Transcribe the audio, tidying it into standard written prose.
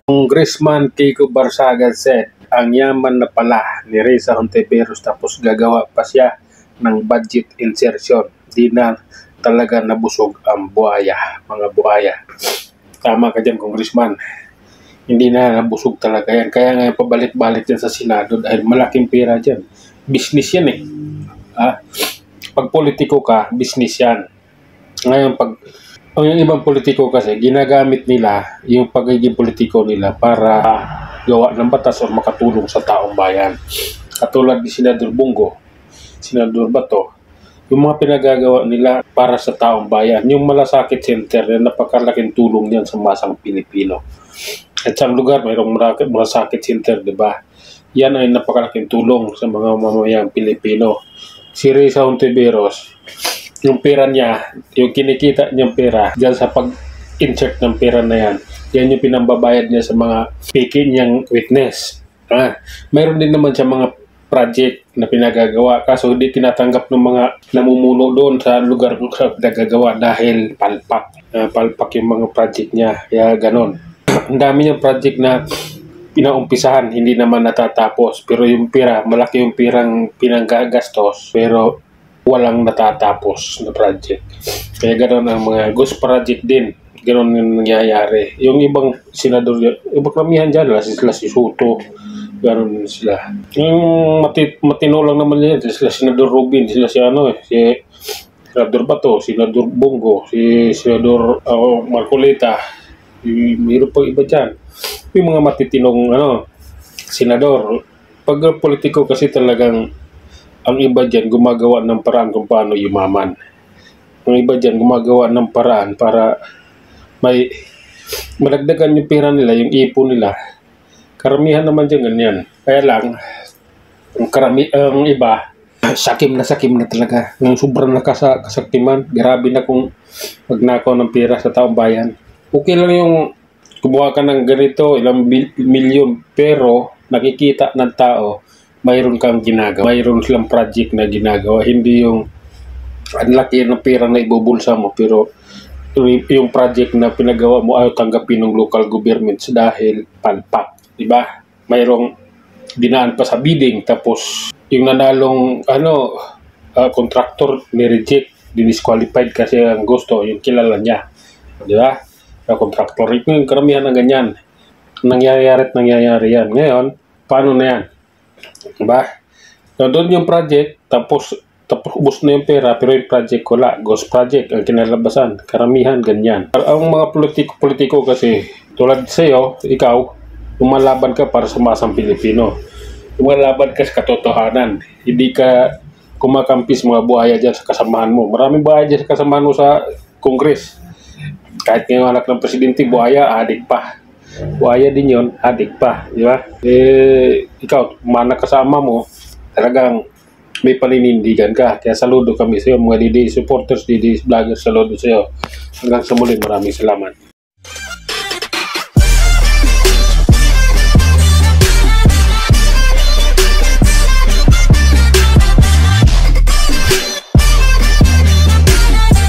Congressman Kiko Barsaga said, ang yaman na pala ni Risa Hontiveros tapos gagawa pa siya ng budget insertion. Di na talaga nabusog ang buhaya, mga buhaya. Tama ka dyan, Congressman. Hindi na nabusog talaga yan. Kaya nga pabalik-balik yan sa Senado dahil malaking pera dyan. Business yan eh. Pag politiko ka, business yan. Ngayon, yung ibang politiko kasi, ginagamit nila yung pagiging politiko nila para gawa ng batas o makatulong sa taong bayan. Katulad ni Senador Bongo, Senador Bato, yung mga pinagagawa nila para sa taong bayan. Yung Malasakit Center, napakalaking tulong yan sa masang Pilipino. At sa lugar, mayroong Malasakit Center, di ba? Yan ay napakalaking tulong sa mga mamayang Pilipino. Si Risa Hontiveros, yung pera niya, yung kinikita niyang pera, dyan sa pag-insert ng pera na yan, yan yung pinambabayad niya sa mga piki niyang witness. Mayroon din naman siya mga project na pinagagawa, kaso hindi tinatanggap ng mga namumuno doon sa lugar sa pinagagawa dahil palpak yung mga project niya, kaya ganon. Ang dami niyang project na pinaumpisahan, hindi naman natatapos, pero yung pera, malaki yung pirang pinanggagastos, pero walang natatapos na project. Kaya ganoon ang mga ghost project din. Ganoon yung nangyayari. Yung ibang senador, ibang karamihan dyan, sila si Soto, ganoon sila. Yung matino lang naman yan, sila Senador Rubin, sila si Senador Bato, Senador Bongo, si Senador Marcoleta, mayroon pang iba dyan. Yung mga matitinong senador. Pag politiko kasi talagang ang iba dyan gumagawa ng paraan kung paano yumaman. Ang iba dyan gumagawa ng paraan para may malagdagan yung pera nila, yung ipon nila. Karamihan naman dyan ganyan. Kaya lang, ang iba, sakim na talaga. Yung sobrang kasaktiman, grabe na kung magnakaw ng pera sa taong bayan. Okay lang yung kumuha ka ng ganito, ilang milyon, pero nakikita ng tao, mayroon kang ginagawa. Mayroon silang project na ginagawa. Hindi yung ang laki ng pera na ibubulsa mo, pero yung project na pinagawa mo ayaw tanggapin ng local governments dahil palpak. Diba? Mayroong dinaan pa sa bidding, tapos yung nanalong contractor ni-reject, disqualified kasi ang gusto, yung kilala niya. Diba? Contractor. Yung karamihan ng ganyan. Nangyayari yan. Ngayon, paano na yan? Diba? So, doon yung project, tapos ubos na yung pera, pero yung project wala. Ghost project ang kinalabasan. Karamihan, ganyan. Ang mga politiko kasi, tulad sa'yo, ikaw, lumalaban ka para sa masang Pilipino. Lumalaban ka sa katotohanan. Hindi ka kumakampis mga buhaya dyan sa kasamahan mo. Maraming buhaya dyan sa kasamahan mo sa Congress. Kahit ngayong anak ng presidente, buhaya, adik pa. Buhaya din yun, adik pa, di ba? Ikaw, mana kasama mo, talagang may paninindigan ka. Kaya saludo kami sa iyo, mga DD supporters, DD vloggers, saludo sa iyo. Hanggang sa muli, maraming salamat.